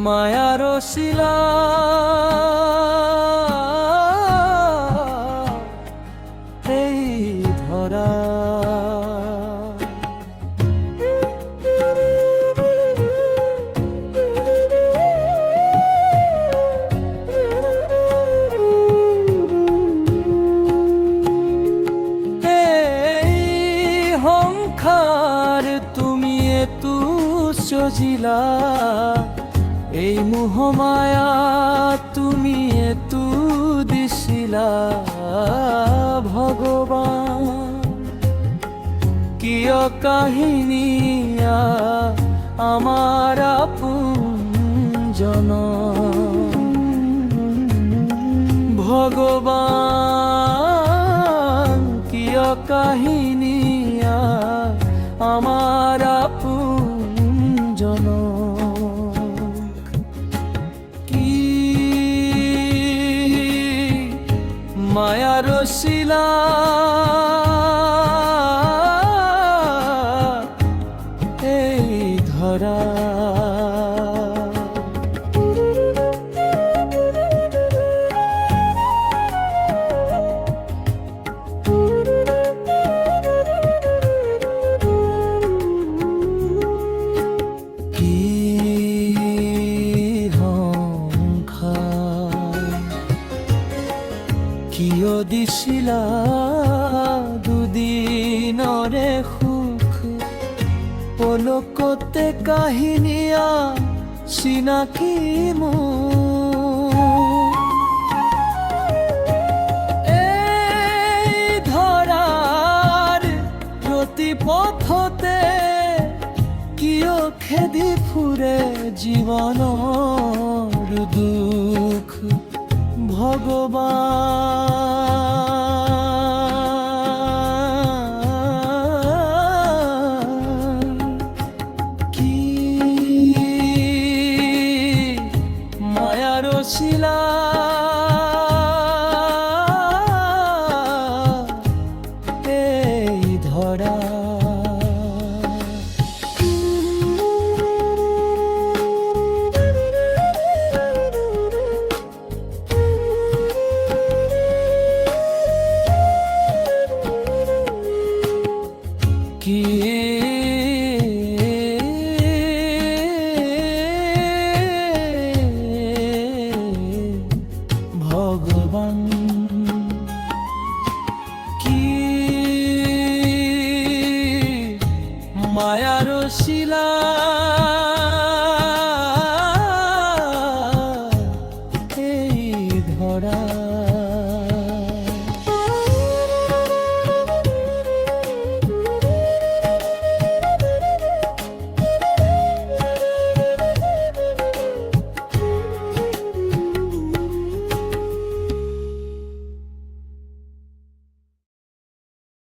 মায়ার শিলা এই ধরা হংখার তুমি এতু সজিলা এই মোহমায়া তুমি এতু দিছিলা ভগবান কিয় কাহিনীয়া আমার আপনজন ভগবান কিয় কাহিনীয়া আমার আপনজন কি মায়ার শিলা এই ধরা কিয় দিছিলা দুদিনৰে সুখ পলকতে কাহিনীয়া চিনাকি এই ধৰাৰ প্ৰতি পথতে কিয় খেদি ফুৰে জীৱনৰ দুখ ভগবান কি মায়ার শিলা এই ধরা কি ভগবান কি মায়ার শিলা